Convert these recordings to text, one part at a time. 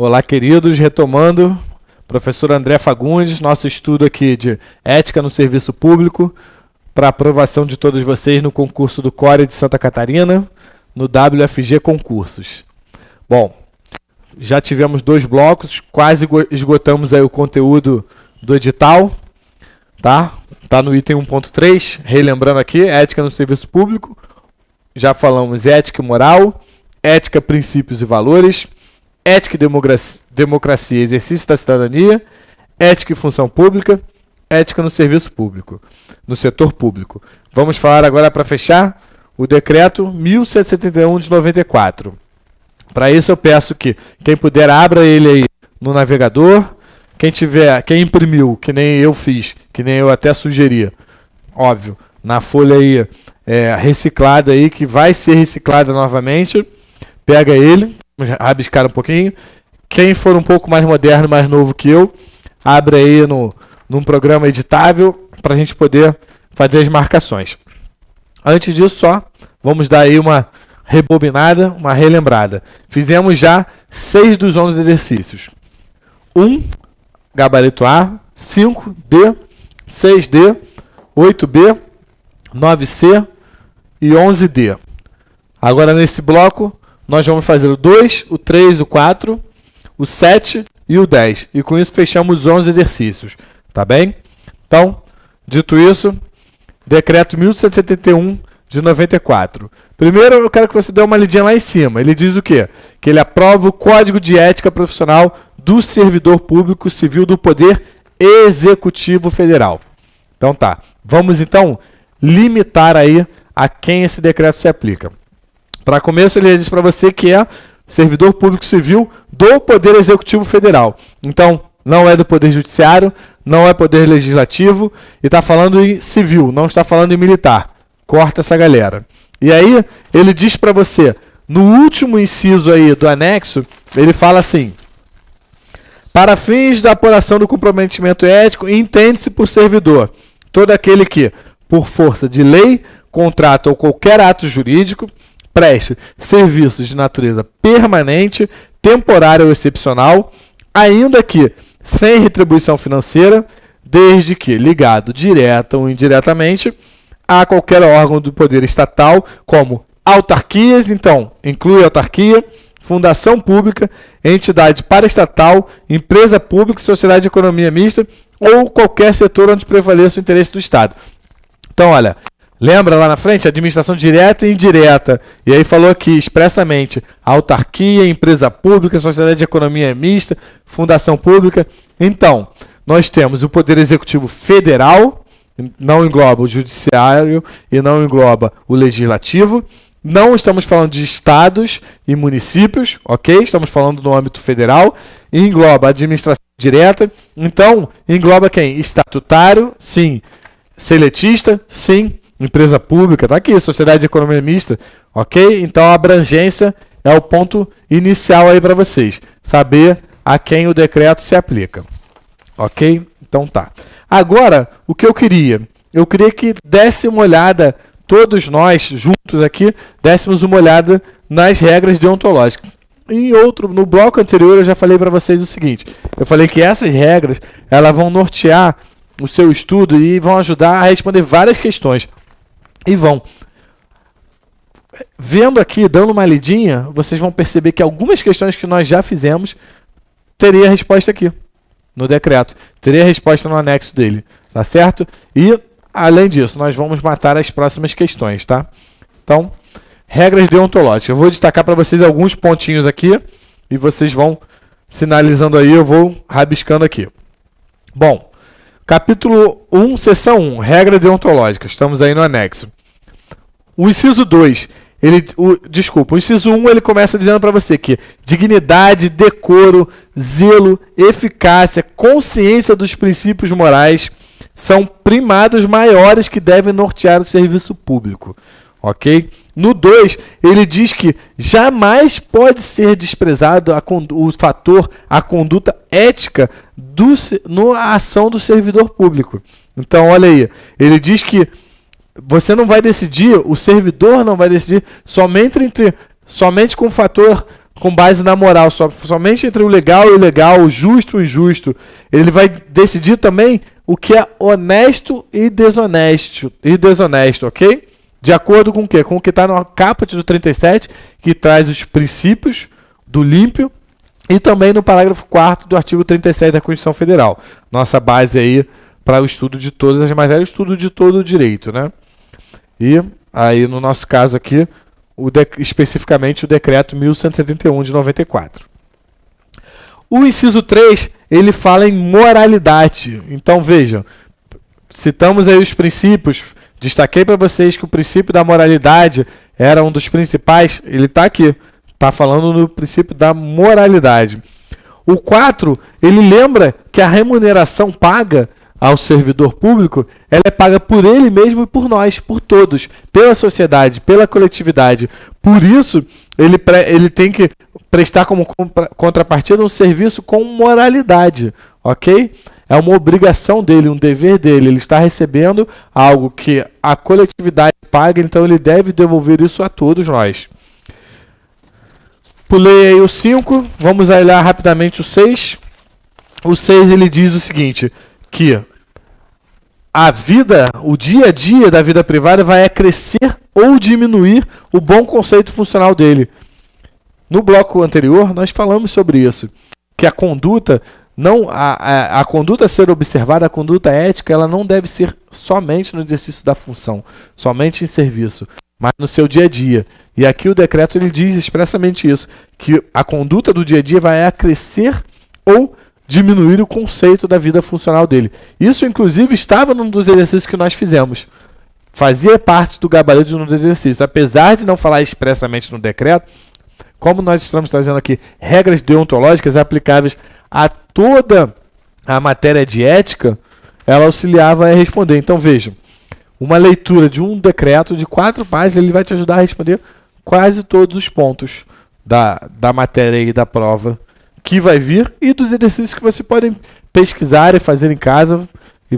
Olá, queridos, retomando, professor André Fagundes, nosso estudo aqui de ética no serviço público, para aprovação de todos vocês no concurso do CORE de Santa Catarina, no WFG Concursos. Bom, já tivemos 2 blocos, quase esgotamos aí o conteúdo do edital, tá? Tá no item 1.3, relembrando aqui, ética no serviço público, já falamos ética e moral, ética, princípios e valores, ética e democracia, exercício da cidadania, ética e função pública, ética no serviço público, no setor público. Vamos falar agora, para fechar, o decreto 1171 de 94. Para isso eu peço que quem puder abra ele aí no navegador, quem imprimiu, que nem eu fiz, que nem eu até sugeri, óbvio, na folha aí reciclada aí, que vai ser reciclada novamente, pega ele, rabiscar um pouquinho. Quem for um pouco mais moderno, mais novo que eu, abre aí num programa editável para a gente poder fazer as marcações. Antes disso, só vamos dar aí uma rebobinada, uma relembrada. Fizemos já 6 dos 11 exercícios. 1, gabarito A, 5D, 6D, 8B, 9C e 11D. Agora nesse bloco, nós vamos fazer o 2, o 3, o 4, o 7 e o 10. E com isso fechamos os 11 exercícios. Tá bem? Então, dito isso, decreto 1171 de 94. Primeiro, eu quero que você dê uma lidinha lá em cima. Ele diz o quê? Que ele aprova o Código de Ética Profissional do Servidor Público Civil do Poder Executivo Federal. Então tá. Vamos então limitar aí a quem esse decreto se aplica. Para começo, ele diz para você que é servidor público civil do Poder Executivo Federal. Então, não é do Poder Judiciário, não é Poder Legislativo, e está falando em civil, não está falando em militar. Corta essa galera. E aí, ele diz para você, no último inciso aí do anexo, ele fala assim: para fins da apuração do comprometimento ético, entende-se por servidor todo aquele que, por força de lei, contrato ou qualquer ato jurídico, preste serviços de natureza permanente, temporária ou excepcional, ainda que sem retribuição financeira, desde que ligado direta ou indiretamente a qualquer órgão do poder estatal, como autarquias, então, inclui autarquia, fundação pública, entidade paraestatal, empresa pública, sociedade de economia mista ou qualquer setor onde prevaleça o interesse do Estado. Então, olha, lembra lá na frente, administração direta e indireta. E aí falou aqui expressamente autarquia, empresa pública, sociedade de economia mista, fundação pública. Então, nós temos o Poder Executivo Federal, não engloba o Judiciário e não engloba o Legislativo. Não estamos falando de estados e municípios, ok? Estamos falando no âmbito federal. E engloba a administração direta. Então, engloba quem? Estatutário, sim. Seletista, sim. Empresa pública, tá aqui, sociedade de economia mista, ok? Então a abrangência é o ponto inicial aí para vocês, saber a quem o decreto se aplica, ok? Então tá. Agora, o que eu queria que desse uma olhada, todos nós juntos aqui, dessemos uma olhada nas regras deontológicas. No bloco anterior eu já falei para vocês o seguinte, eu falei que essas regras, elas vão nortear o seu estudo e vão ajudar a responder várias questões. E vão. Vendo aqui, dando uma lidinha, vocês vão perceber que algumas questões que nós já fizemos, teria resposta aqui, no decreto. Teria resposta no anexo dele, tá certo? E, além disso, nós vamos matar as próximas questões, tá? Então, regras deontológicas. Eu vou destacar para vocês alguns pontinhos aqui, e vocês vão sinalizando aí, eu vou rabiscando aqui. Bom, capítulo 1, seção 1, regra deontológica. Estamos aí no anexo. O inciso 2, o inciso 1, ele começa dizendo para você que dignidade, decoro, zelo, eficácia, consciência dos princípios morais são primados maiores que devem nortear o serviço público. Ok? No 2, ele diz que jamais pode ser desprezado o fator, a conduta ética na ação do servidor público. Então, olha aí, ele diz que você não vai decidir, o servidor não vai decidir somente com o fator com base na moral, somente entre o legal e o ilegal, o justo e o injusto. Ele vai decidir também o que é honesto e desonesto, ok? De acordo com o quê? Com o que está no caput do 37, que traz os princípios do límpio, e também no parágrafo 4º do artigo 37 da Constituição Federal. Nossa base aí para o estudo de todas as matérias, estudo de todo o direito, né? E aí, no nosso caso aqui, especificamente o decreto 1171 de 94. O inciso 3, ele fala em moralidade. Então, vejam, citamos aí os princípios, destaquei para vocês que o princípio da moralidade era um dos principais, ele está aqui, está falando no princípio da moralidade. O 4, ele lembra que a remuneração paga ao servidor público, ela é paga por ele mesmo e por nós, por todos, pela sociedade, pela coletividade. Por isso, ele tem que prestar como contrapartida um serviço com moralidade, ok? É uma obrigação dele, um dever dele. Ele está recebendo algo que a coletividade paga, então ele deve devolver isso a todos nós. Pulei aí o 5, vamos olhar rapidamente o 6. O 6 ele diz o seguinte, que a vida, o dia a dia da vida privada vai acrescer ou diminuir o bom conceito funcional dele. No bloco anterior, nós falamos sobre isso, que a conduta, a conduta a ser observada, a conduta ética, ela não deve ser somente no exercício da função, somente em serviço, mas no seu dia a dia. E aqui o decreto ele diz expressamente isso, que a conduta do dia a dia vai acrescer ou diminuir o conceito da vida funcional dele. Isso, inclusive, estava num dos exercícios que nós fizemos. Fazia parte do gabarito de um dos exercícios. Apesar de não falar expressamente no decreto, como nós estamos trazendo aqui regras deontológicas aplicáveis a toda a matéria de ética, ela auxiliava a responder. Então, vejam, uma leitura de um decreto de 4 páginas, ele vai te ajudar a responder quase todos os pontos da matéria e da prova que vai vir e dos exercícios que vocês podem pesquisar e fazer em casa e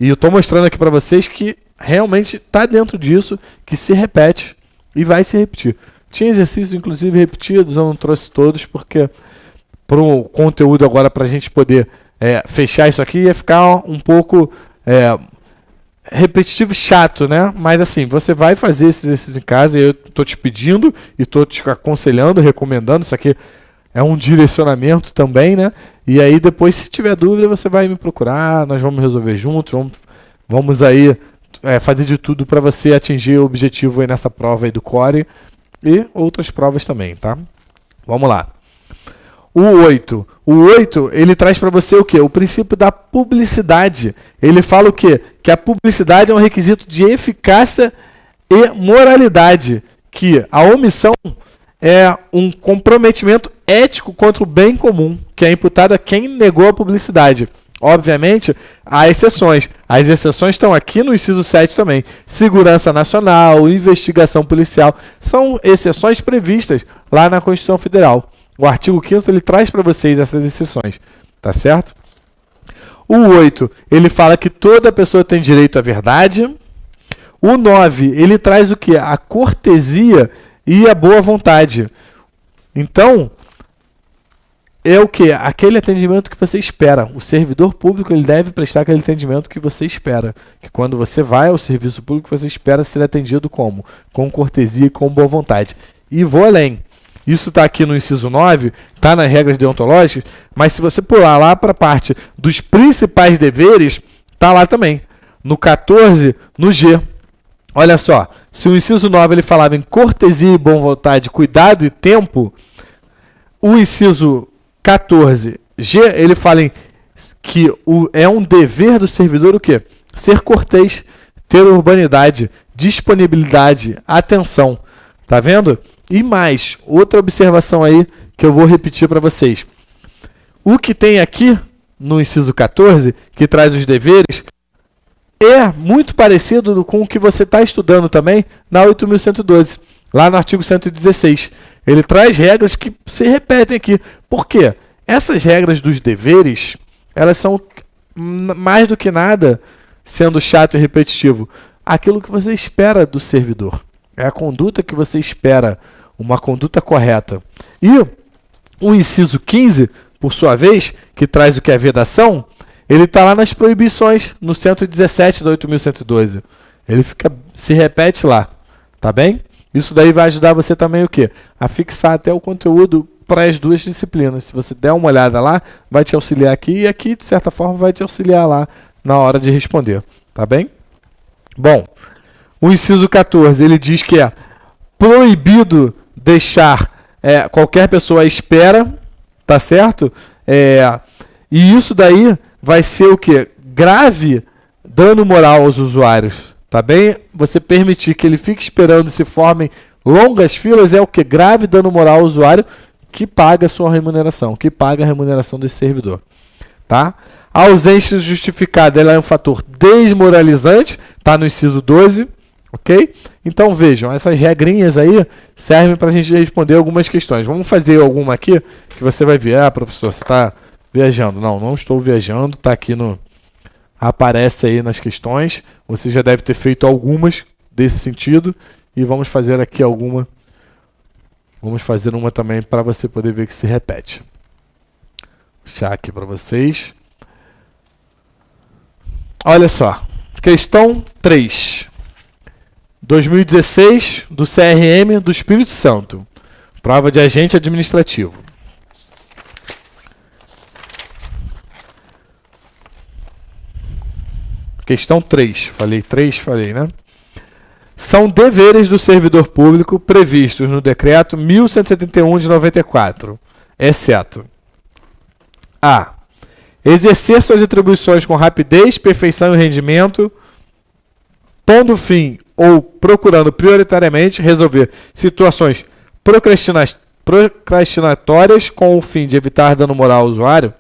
eu estou mostrando aqui para vocês que realmente está dentro disso, que se repete e vai se repetir. Tinha exercícios inclusive repetidos, eu não trouxe todos porque para o conteúdo agora para a gente poder fechar isso aqui ia ficar um pouco repetitivo e chato, né? Mas assim, você vai fazer esses exercícios em casa e eu estou te pedindo e estou te aconselhando, recomendando. Isso aqui é um direcionamento também, né? E aí depois, se tiver dúvida, você vai me procurar, nós vamos resolver juntos, vamos aí fazer de tudo para você atingir o objetivo aí nessa prova aí do Core e outras provas também, tá? Vamos lá. O 8. O 8, ele traz para você o quê? O princípio da publicidade. Ele fala o quê? Que a publicidade é um requisito de eficácia e moralidade, que a omissão é um comprometimento ético contra o bem comum, que é imputado a quem negou a publicidade. Obviamente, há exceções. As exceções estão aqui no inciso 7 também. Segurança nacional, investigação policial, são exceções previstas lá na Constituição Federal. O artigo 5º ele traz para vocês essas exceções, tá certo? O 8, ele fala que toda pessoa tem direito à verdade. O 9, ele traz o quê? A cortesia e a boa vontade. Então, é o quê? Aquele atendimento que você espera. O servidor público ele deve prestar aquele atendimento que você espera. Que quando você vai ao serviço público, você espera ser atendido como? Com cortesia e com boa vontade. E vou além. Isso está aqui no inciso 9, está nas regras deontológicas, mas se você pular lá para a parte dos principais deveres, está lá também. No 14, no G. Olha só, se o inciso 9 ele falava em cortesia e boa vontade, cuidado e tempo, o inciso 14, G, ele fala em que é um dever do servidor o quê? Ser cortês, ter urbanidade, disponibilidade, atenção. Tá vendo? E mais, outra observação aí que eu vou repetir para vocês. O que tem aqui no inciso 14, que traz os deveres, é muito parecido com o que você está estudando também na 8.112, lá no artigo 116. Ele traz regras que se repetem aqui. Por quê? Essas regras dos deveres, elas são mais do que nada, sendo chato e repetitivo, aquilo que você espera do servidor. É a conduta que você espera uma conduta correta. E o inciso 15, por sua vez, que traz o que é vedação, ele está lá nas proibições, no 117 da 8.112. Ele se repete lá, tá bem? Isso daí vai ajudar você também o quê? A fixar até o conteúdo para as duas disciplinas. Se você der uma olhada lá, vai te auxiliar aqui e aqui, de certa forma, vai te auxiliar lá na hora de responder, tá bem? Bom, o inciso 14, ele diz que é proibido deixar qualquer pessoa à espera, tá certo? E isso daí vai ser o quê? Grave dano moral aos usuários, tá bem? Você permitir que ele fique esperando e se formem longas filas é o quê? Grave dano moral ao usuário que paga a sua remuneração, que paga a remuneração desse servidor, tá? A ausência justificada ela é um fator desmoralizante, tá no inciso 12, ok? Então vejam, essas regrinhas aí servem para a gente responder algumas questões. Vamos fazer alguma aqui que você vai ver. Ah, professor, você está viajando. Não, não estou viajando, está aqui no... Aparece aí nas questões. Você já deve ter feito algumas desse sentido. E vamos fazer aqui alguma. Vamos fazer uma também para você poder ver que se repete. Vou deixar aqui para vocês. Olha só. Questão 3. 2016, do CRM do Espírito Santo. Prova de agente administrativo. Questão 3. Falei, né? São deveres do servidor público previstos no Decreto 1171 de 94, exceto a. Exercer suas atribuições com rapidez, perfeição e rendimento, pondo fim ou procurando prioritariamente resolver situações procrastinatórias com o fim de evitar dano moral ao usuário.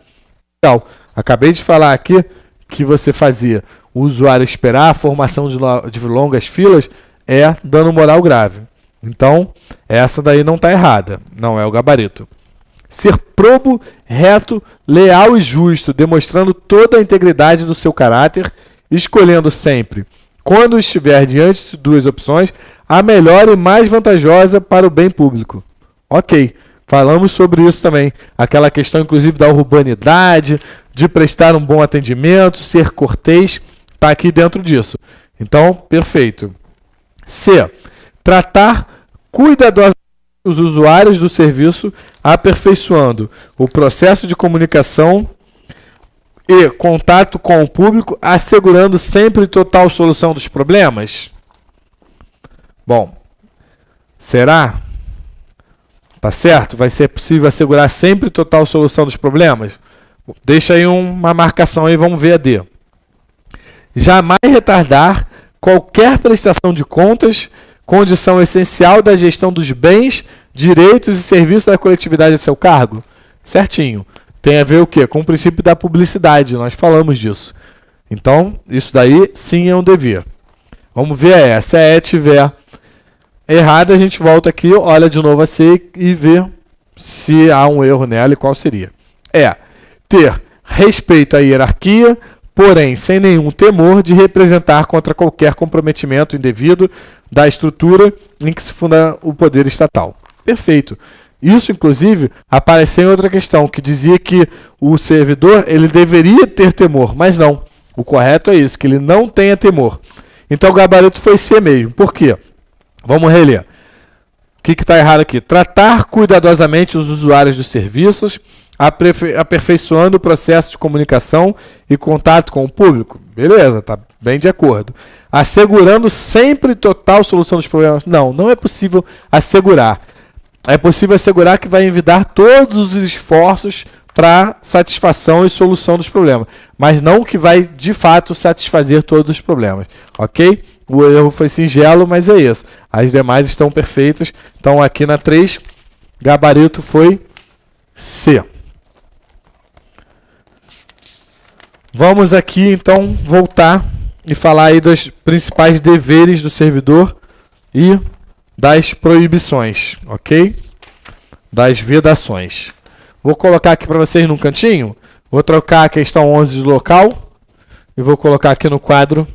Então, acabei de falar aqui que você fazia o usuário esperar a formação de longas filas é dano moral grave. Então, essa daí não está errada, não é o gabarito. Ser probo, reto, leal e justo, demonstrando toda a integridade do seu caráter, escolhendo sempre, quando estiver diante de duas opções, a melhor e mais vantajosa para o bem público. Ok, falamos sobre isso também. Aquela questão, inclusive, da urbanidade, de prestar um bom atendimento, ser cortês, está aqui dentro disso. Então, perfeito. C. Tratar cuidadosamente os usuários do serviço, aperfeiçoando o processo de comunicação e contato com o público, assegurando sempre total solução dos problemas? Bom, será? Tá certo? Vai ser possível assegurar sempre total solução dos problemas? Deixa aí uma marcação aí, vamos ver a D. Jamais retardar qualquer prestação de contas, condição essencial da gestão dos bens, direitos e serviços da coletividade a seu cargo? Certinho. Tem a ver o quê? Com o princípio da publicidade, nós falamos disso. Então, isso daí sim é um dever. Vamos ver essa. Se a E tiver errada, a gente volta aqui, olha de novo a C e vê se há um erro nela e qual seria. Ter respeito à hierarquia, porém sem nenhum temor de representar contra qualquer comprometimento indevido da estrutura em que se funda o poder estatal. Perfeito. Isso, inclusive, apareceu em outra questão, que dizia que o servidor ele deveria ter temor, mas não. O correto é isso, que ele não tenha temor. Então o gabarito foi C mesmo. Por quê? Vamos reler. O que está errado aqui? Tratar cuidadosamente os usuários dos serviços, aperfeiçoando o processo de comunicação e contato com o público. Beleza, está bem de acordo. Assegurando sempre total solução dos problemas. Não, não é possível assegurar. É possível assegurar que vai envidar todos os esforços para satisfação e solução dos problemas, mas não que vai, de fato, satisfazer todos os problemas. Ok? O erro foi singelo, mas é isso. As demais estão perfeitas. Então, aqui na 3, gabarito foi C. Vamos aqui, então, voltar e falar aí dos principais deveres do servidor e das proibições, ok? Das vedações. Vou colocar aqui para vocês num cantinho. Vou trocar a questão 11 de local e vou colocar aqui no quadro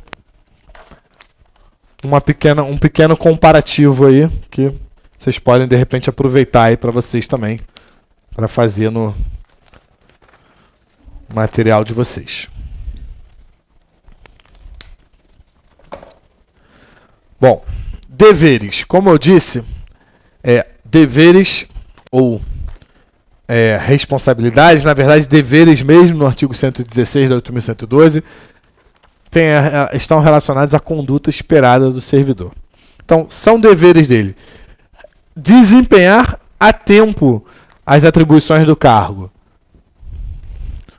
um pequeno comparativo aí, que vocês podem de repente aproveitar aí para vocês também, para fazer no material de vocês. Bom, deveres. Como eu disse, deveres ou responsabilidades, na verdade, deveres mesmo no artigo 116 da 8.112 estão relacionados à conduta esperada do servidor. Então, são deveres dele. Desempenhar a tempo as atribuições do cargo.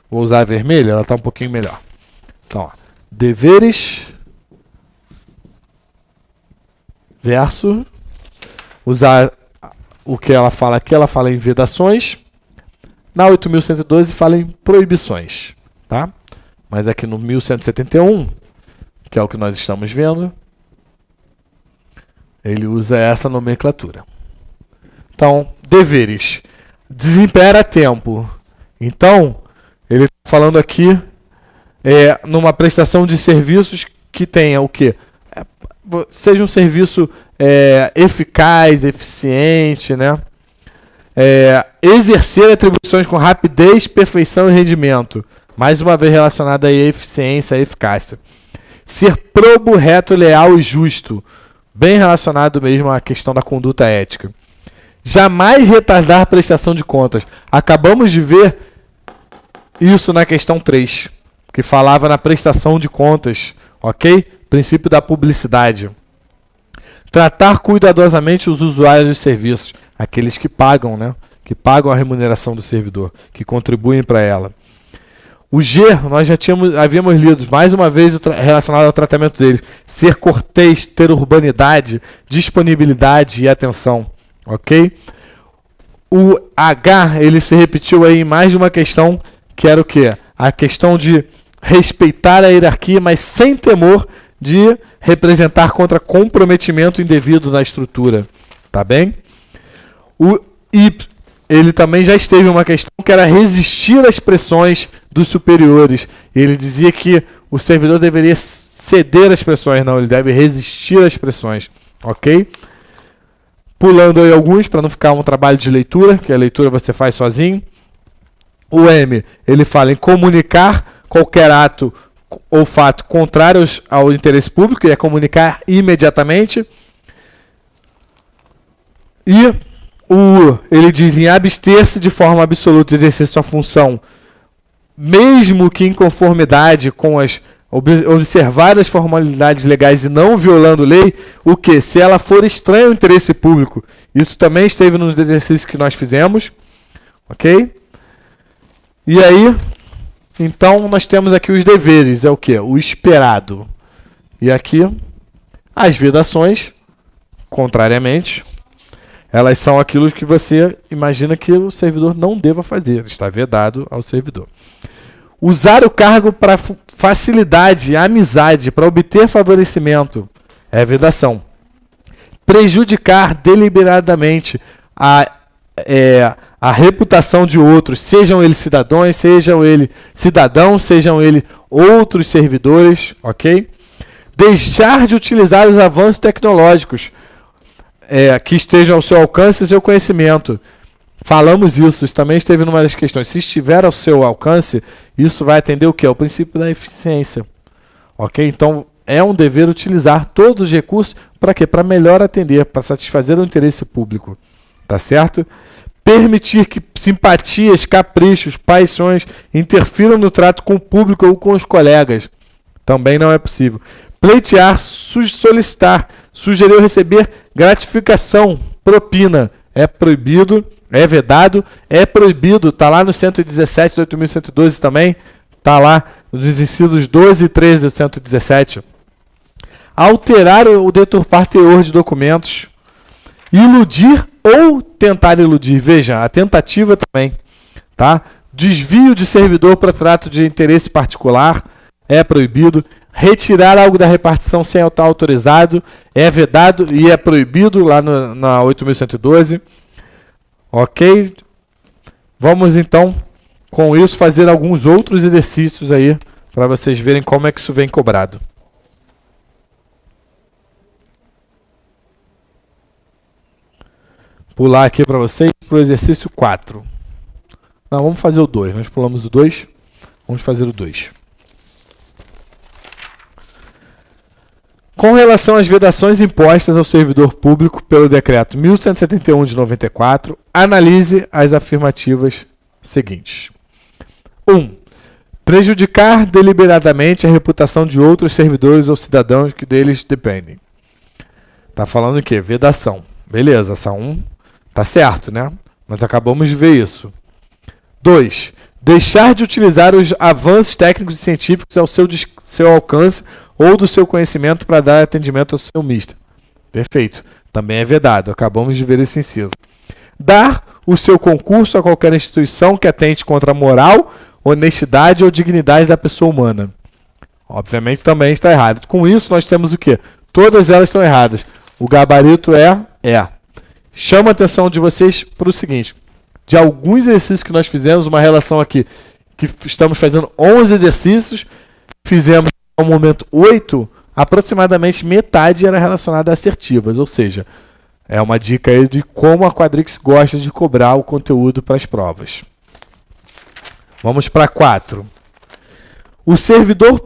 Vou usar a vermelha, ela está um pouquinho melhor. Então, ó, deveres versus usar o que ela fala aqui, ela fala em vedações. Na 8.112 fala em proibições, tá? Mas aqui no 1171, que é o que nós estamos vendo, ele usa essa nomenclatura. Então, deveres. Desempenhar a tempo. Então, ele está falando aqui numa prestação de serviços que tenha o quê? Seja um serviço eficaz, eficiente, né? Exercer atribuições com rapidez, perfeição e rendimento. Mais uma vez relacionado à eficiência e eficácia. Ser probo, reto, leal e justo. Bem relacionado mesmo à questão da conduta ética. Jamais retardar prestação de contas. Acabamos de ver isso na questão 3, que falava na prestação de contas, ok? Princípio da publicidade. Tratar cuidadosamente os usuários dos serviços, aqueles que pagam, né? Que pagam a remuneração do servidor, que contribuem para ela. O G, nós já havíamos lido, mais uma vez relacionado ao tratamento deles. Ser cortês, ter urbanidade, disponibilidade e atenção. Ok? O H, ele se repetiu aí em mais de uma questão, que era o quê? A questão de respeitar a hierarquia, mas sem temor de representar contra comprometimento indevido na estrutura. Tá bem? O I, ele também já esteve em uma questão que era resistir às pressões dos superiores. Ele dizia que o servidor deveria ceder às pressões, não, ele deve resistir às pressões. Ok? Pulando aí alguns, para não ficar um trabalho de leitura, que a leitura você faz sozinho. O M, ele fala em comunicar qualquer ato ou fato contrários ao interesse público, e é comunicar imediatamente. E o U, ele diz em abster-se de forma absoluta de exercer sua função, mesmo que em conformidade com as observar as formalidades legais e não violando lei, o que? Se ela for estranha ao interesse público. Isso também esteve nos exercícios que nós fizemos. Ok? E aí, então, nós temos aqui os deveres. É o que? O esperado. E aqui, as vedações, contrariamente, elas são aquilo que você imagina que o servidor não deva fazer. Está vedado ao servidor. Usar o cargo para facilidade, amizade, para obter favorecimento. É vedação. Prejudicar deliberadamente a reputação de outros, sejam eles cidadãos, sejam eles outros servidores, ok? Deixar de utilizar os avanços tecnológicos que estejam ao seu alcance e seu conhecimento. Falamos isso também esteve numa das questões. Se estiver ao seu alcance, isso vai atender o quê? O princípio da eficiência. Ok? Então, é um dever utilizar todos os recursos para quê? Para melhor atender, para satisfazer o interesse público. Tá certo? Permitir que simpatias, caprichos, paixões interfiram no trato com o público ou com os colegas. Também não é possível. Pleitear, solicitar, sugerir ou receber gratificação, propina. É proibido. É vedado, é proibido, está lá no 117 de 8.112 também, está lá nos incisos 12 e 13 do 117. Alterar ou deturpar teor de documentos, iludir ou tentar iludir, veja, a tentativa também, tá? Desvio de servidor para trato de interesse particular, é proibido. Retirar algo da repartição sem estar autorizado, é vedado e é proibido lá na 8.112. Ok? Vamos então, com isso, fazer alguns outros exercícios aí, para vocês verem como é que isso vem cobrado. pular aqui para vocês para o exercício 4. Não, vamos fazer o 2. Nós pulamos o 2. Vamos fazer o 2. Com relação às vedações impostas ao servidor público pelo Decreto 1171 de 94, analise as afirmativas seguintes. 1. Prejudicar deliberadamente a reputação de outros servidores ou cidadãos que deles dependem. Está falando o quê? Vedação. Beleza, essa 1 tá certo, né? Nós acabamos de ver isso. 2. Deixar de utilizar os avanços técnicos e científicos ao seu alcance ou do seu conhecimento para dar atendimento ao seu mister. Perfeito. Também é vedado. Acabamos de ver esse inciso. Dar o seu concurso a qualquer instituição que atente contra a moral, honestidade ou dignidade da pessoa humana. Obviamente também está errado. Com isso nós temos o quê? Todas elas estão erradas. O gabarito é. Chama a atenção de vocês para o seguinte. De alguns exercícios que nós fizemos, uma relação aqui, que estamos fazendo 11 exercícios, fizemos ao momento 8, aproximadamente metade era relacionada a assertivas, ou seja, é uma dica aí de como a Quadrix gosta de cobrar o conteúdo para as provas. Vamos para 4. O servidor,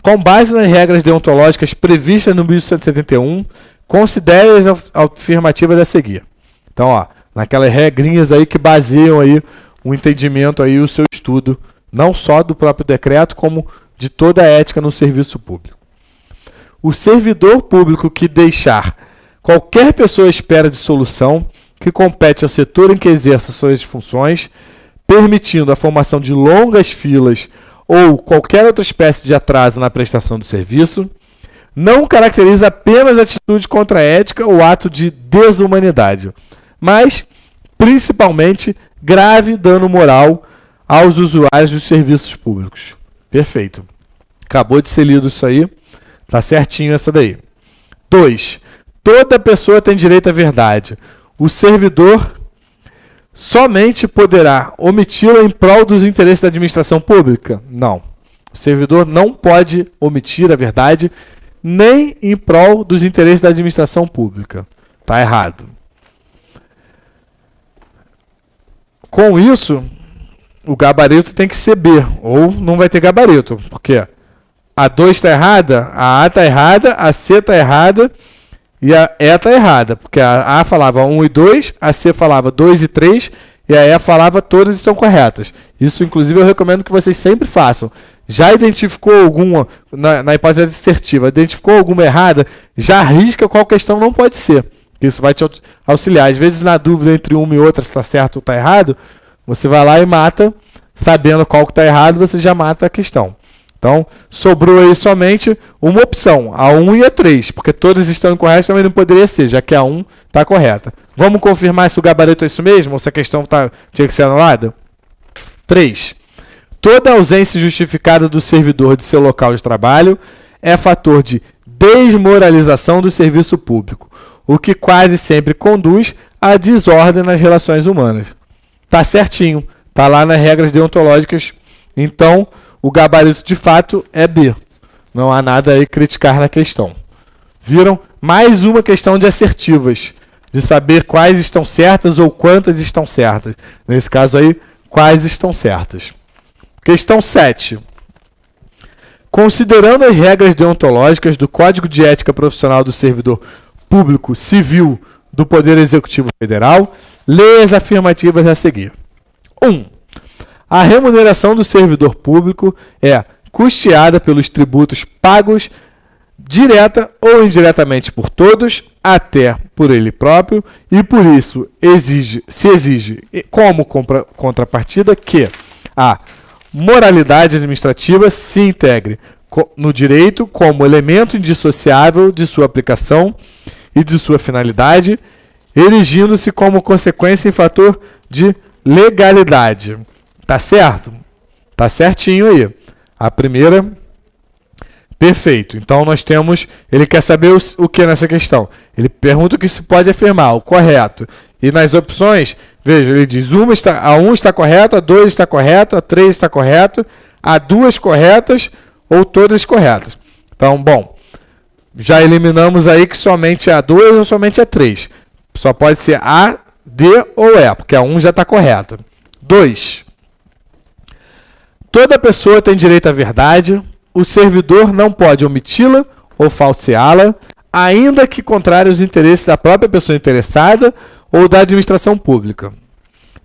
com base nas regras deontológicas previstas no 1171, considere as afirmativas a seguir. Então, ó, naquelas regrinhas aí que baseiam aí o entendimento aí, o seu estudo, não só do próprio decreto, como de toda a ética no serviço público. O servidor público que deixar qualquer pessoa à espera de solução que compete ao setor em que exerça suas funções, permitindo a formação de longas filas ou qualquer outra espécie de atraso na prestação do serviço, não caracteriza apenas atitude contra a ética ou ato de desumanidade, mas, principalmente, grave dano moral aos usuários dos serviços públicos. Perfeito. Acabou de ser lido isso aí. Tá certinho essa daí. 2. Toda pessoa tem direito à verdade. O servidor somente poderá omiti-la em prol dos interesses da administração pública? Não. O servidor não pode omitir a verdade nem em prol dos interesses da administração pública. Tá errado. Com isso, o gabarito tem que ser B, ou não vai ter gabarito, porque a 2 está errada, a A está errada, a C está errada e a E está errada, porque a A falava 1 e 2, a C falava 2 e 3 e a E falava todas estão corretas. Isso, inclusive, eu recomendo que vocês sempre façam. Já identificou alguma, na hipótese assertiva, identificou alguma errada, já arrisca qual questão não pode ser. Isso vai te auxiliar. Às vezes, na dúvida entre uma e outra, se está certo ou está errado, você vai lá e mata, sabendo qual que está errado, você já mata a questão. Então, sobrou aí somente uma opção, a 1 e a 3, porque todas estão incorretas, também não poderia ser, já que a 1 está correta. Vamos confirmar se o gabarito é isso mesmo, ou se a questão tinha que ser anulada? 3. Toda ausência justificada do servidor de seu local de trabalho é fator de desmoralização do serviço público, o que quase sempre conduz à desordem nas relações humanas. Tá certinho, tá lá nas regras deontológicas, então o gabarito de fato é B. Não há nada aí criticar na questão. Viram? Mais uma questão de assertivas, de saber quais estão certas ou quantas estão certas. Nesse caso aí, quais estão certas. Questão 7. Considerando as regras deontológicas do Código de Ética Profissional do Servidor Público Civil do Poder Executivo Federal, leia as afirmativas a seguir. 1. A remuneração do servidor público é custeada pelos tributos pagos direta ou indiretamente por todos, até por ele próprio, e por isso se exige como contrapartida que a moralidade administrativa se integre no direito como elemento indissociável de sua aplicação e de sua finalidade, erigindo-se como consequência em fator de legalidade. Tá certo? Tá certinho aí. A primeira, perfeito. Então nós temos, ele quer saber o que nessa questão? Ele pergunta o que se pode afirmar, o correto. E nas opções, veja, ele diz a 1 está correta, a 2 está correta, a 3 está correta, a 2 corretas ou todas corretas. Então, bom, já eliminamos aí que somente a 2 ou somente a 3. Só pode ser A, D ou E, porque a 1 já está correta. 2. Toda pessoa tem direito à verdade. O servidor não pode omiti-la ou falseá-la, ainda que contrário aos interesses da própria pessoa interessada ou da administração pública.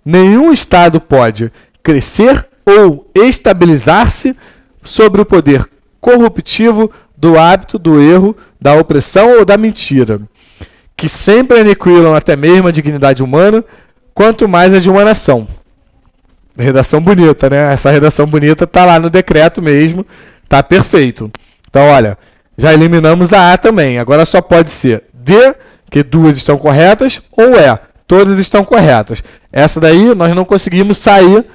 Nenhum Estado pode crescer ou estabilizar-se sobre o poder corruptivo do hábito, do erro, da opressão ou da mentira, que sempre aniquilam até mesmo a dignidade humana, quanto mais a de uma nação. Redação bonita, né? Essa redação bonita está lá no decreto mesmo, tá perfeito. Então, olha, já eliminamos a A também. Agora só pode ser D, que 2 estão corretas, ou E, todas estão corretas. Essa daí nós não conseguimos sair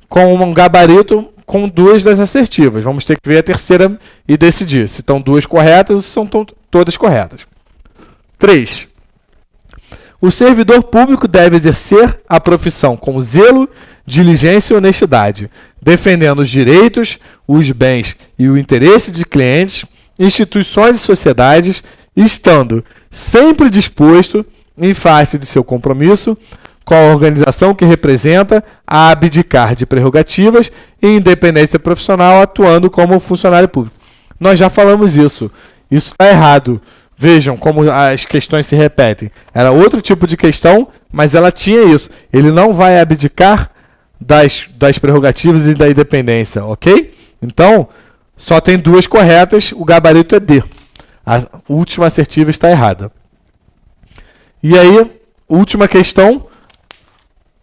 com um gabarito com 2 das assertivas. Vamos ter que ver a terceira e decidir se estão 2 corretas ou se são todas corretas. 3. O servidor público deve exercer a profissão com zelo, diligência e honestidade, defendendo os direitos, os bens e o interesse de clientes, instituições e sociedades, estando sempre disposto, em face de seu compromisso, com a organização que representa, a abdicar de prerrogativas e independência profissional, atuando como funcionário público. Nós já falamos isso. Isso está errado. Vejam como as questões se repetem. Era outro tipo de questão, mas ela tinha isso. Ele não vai abdicar das prerrogativas e da independência, ok? Então, só tem 2 corretas, o gabarito é D. A última assertiva está errada. E aí, última questão,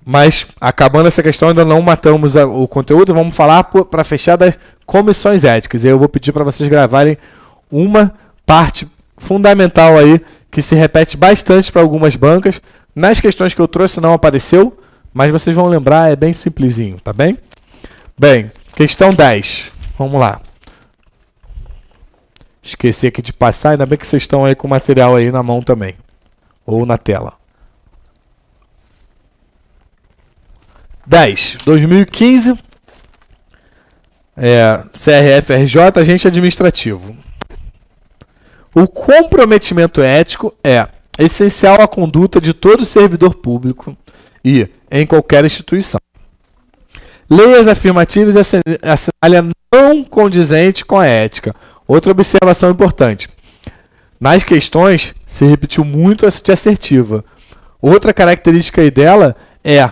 mas acabando essa questão, ainda não matamos o conteúdo, vamos falar para fechar das comissões éticas. E aí eu vou pedir para vocês gravarem uma parte fundamental aí, que se repete bastante para algumas bancas. Nas questões que eu trouxe não apareceu, mas vocês vão lembrar, é bem simplesinho, tá bem? Bem, questão 10. Vamos lá. Esqueci aqui de passar, ainda bem que vocês estão aí com o material aí na mão também. Ou na tela. 10. 2015. CRF-RJ, agente administrativo. O comprometimento ético é essencial à conduta de todo servidor público e em qualquer instituição. Leias afirmativas assinalem não condizente com a ética. Outra observação importante. Nas questões, se repetiu muito essa de assertiva. Outra característica aí dela é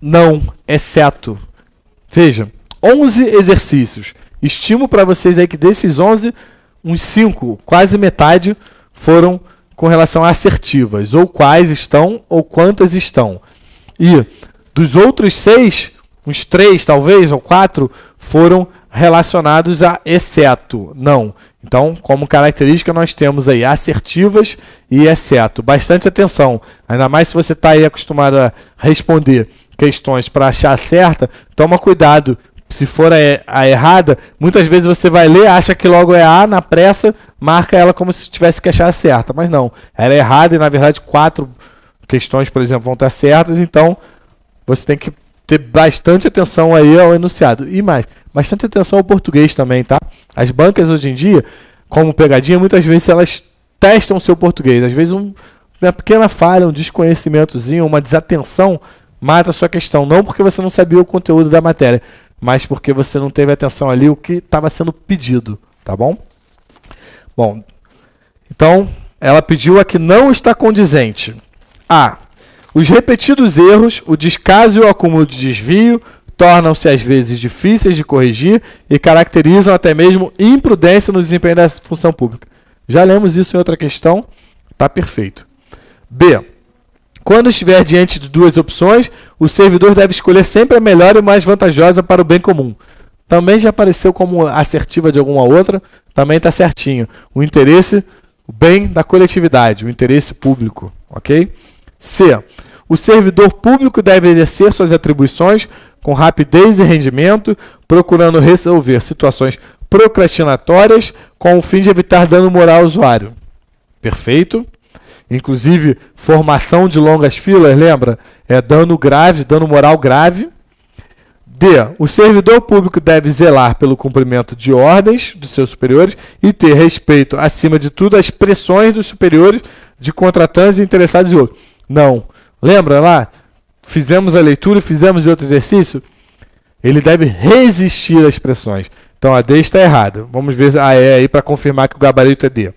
não, exceto. Veja, 11 exercícios. Estimo para vocês aí que desses 11, uns 5, quase metade, foram com relação a assertivas. Ou quais estão, ou quantas estão. E dos outros 6, uns 3 talvez, ou 4, foram relacionados a exceto, não. Então, como característica, nós temos aí assertivas e exceto. Bastante atenção, ainda mais se você está aí acostumado a responder questões para achar certa, toma cuidado. Se for a errada, muitas vezes você vai ler, acha que logo é A, na pressa, marca ela como se tivesse que achar certa, mas não. Ela é errada e, na verdade, 4 questões, por exemplo, vão estar certas, então você tem que ter bastante atenção aí ao enunciado. E mais, bastante atenção ao português também, tá? As bancas hoje em dia, como pegadinha, muitas vezes elas testam o seu português. Às vezes uma pequena falha, um desconhecimentozinho, uma desatenção mata a sua questão. Não porque você não sabia o conteúdo da matéria, mas porque você não teve atenção ali o que estava sendo pedido, tá bom? Bom, então ela pediu a que não está condizente. A. Os repetidos erros, o descaso e o acúmulo de desvio tornam-se às vezes difíceis de corrigir e caracterizam até mesmo imprudência no desempenho da função pública. Já lemos isso em outra questão, está perfeito. B. Quando estiver diante de 2 opções, o servidor deve escolher sempre a melhor e mais vantajosa para o bem comum. Também já apareceu como assertiva de alguma outra, também está certinho. O interesse, o bem da coletividade, o interesse público, ok? C. O servidor público deve exercer suas atribuições com rapidez e rendimento, procurando resolver situações procrastinatórias com o fim de evitar dano moral ao usuário. Perfeito. Inclusive, formação de longas filas, lembra? É dano grave, dano moral grave. D. O servidor público deve zelar pelo cumprimento de ordens dos seus superiores e ter respeito, acima de tudo, às pressões dos superiores, de contratantes e interessados e outros. Não. Lembra lá? Fizemos a leitura e fizemos outro exercício? Ele deve resistir às pressões. Então a D está errada. Vamos ver a E aí para confirmar que o gabarito é D.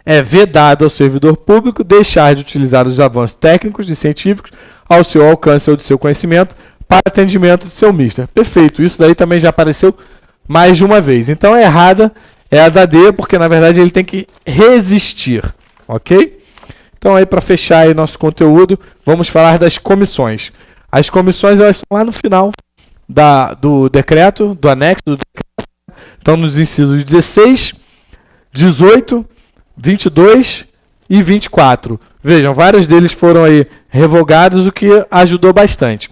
É vedado ao servidor público deixar de utilizar os avanços técnicos e científicos ao seu alcance ou do seu conhecimento para atendimento do seu mister. Perfeito. Isso daí também já apareceu mais de uma vez. Então a errada é a da D, porque na verdade ele tem que resistir. Ok? Então aí para fechar aí nosso conteúdo, vamos falar das comissões. As comissões elas estão lá no final do decreto, do anexo do decreto. Estão nos incisos 16, 18, 22 e 24. Vejam, vários deles foram aí revogados, o que ajudou bastante.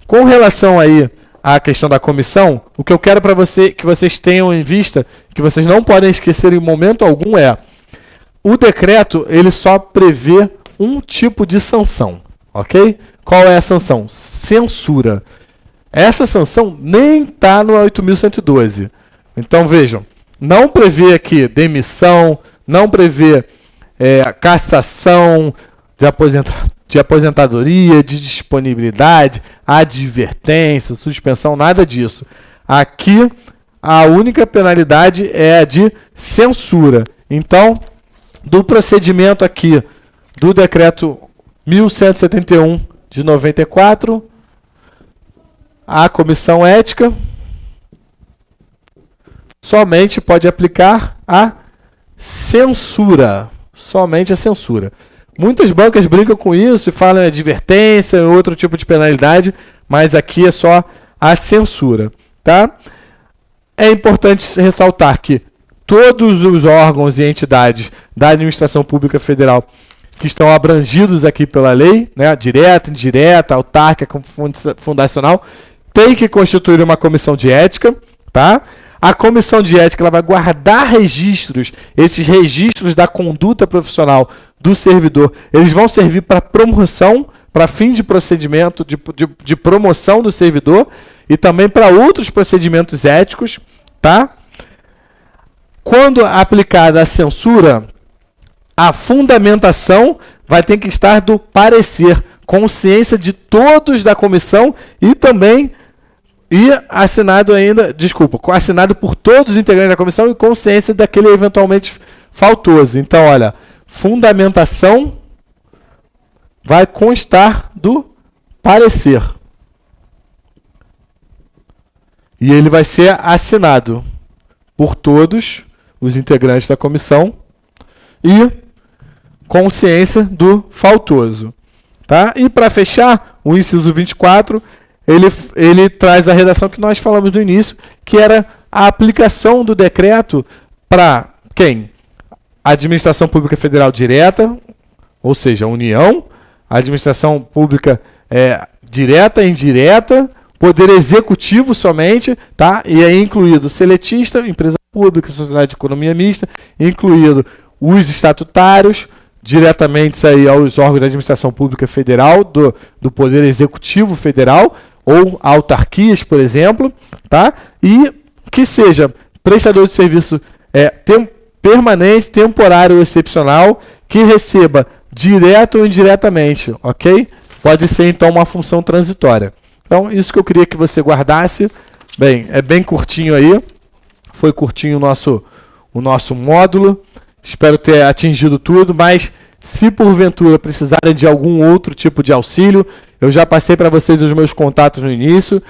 Com relação aí à questão da comissão, o que eu quero para que vocês tenham em vista, que vocês não podem esquecer em momento algum é, o decreto ele só prevê um tipo de sanção, ok? Qual é a sanção? Censura. Essa sanção nem está no 8.112. Então vejam, não prevê aqui demissão, não prevê cassação de aposentadoria, de disponibilidade, advertência, suspensão, nada disso. Aqui, a única penalidade é a de censura. Então, do procedimento aqui do decreto 1171 de 94, a comissão ética somente pode aplicar a censura. Somente a censura. Muitas bancas brincam com isso e falam em advertência, outro tipo de penalidade, mas aqui é só a censura. Tá? É importante ressaltar que todos os órgãos e entidades da administração pública federal que estão abrangidos aqui pela lei, né, direta, indireta, autárquica, fundacional, tem que constituir uma comissão de ética, tá? A comissão de ética ela vai guardar registros, esses registros da conduta profissional do servidor, eles vão servir para promoção, para fim de procedimento de promoção do servidor e também para outros procedimentos éticos, tá? Quando aplicada a censura, a fundamentação vai ter que estar do parecer, consciência de todos da comissão e também assinado por todos os integrantes da comissão e consciência daquele eventualmente faltoso. Então, olha, fundamentação vai constar do parecer. E ele vai ser assinado por todos os integrantes da comissão e consciência do faltoso. Tá? E para fechar, o inciso 24, ele traz a redação que nós falamos no início, que era a aplicação do decreto para quem? A administração pública federal direta, ou seja, a União, a administração pública direta e indireta, poder executivo somente, tá? E aí incluído seletista, empresa pública, sociedade de economia mista, incluído os estatutários, diretamente aí aos órgãos da administração pública federal, do Poder Executivo Federal, ou autarquias, por exemplo, tá? E que seja prestador de serviço permanente, temporário ou excepcional, que receba direto ou indiretamente, ok? Pode ser, então, uma função transitória. Então, isso que eu queria que você guardasse. Bem, é bem curtinho aí. Foi curtinho o nosso módulo. Espero ter atingido tudo, mas se porventura precisarem de algum outro tipo de auxílio, eu já passei para vocês os meus contatos no início.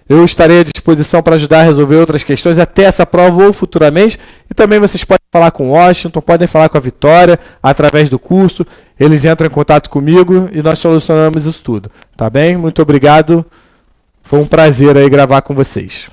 Eu estarei à disposição para ajudar a resolver outras questões até essa prova ou futuramente. E também vocês podem falar com o Washington, podem falar com a Vitória através do curso. Eles entram em contato comigo e nós solucionamos isso tudo. Tá bem? Muito obrigado. Foi um prazer aí gravar com vocês.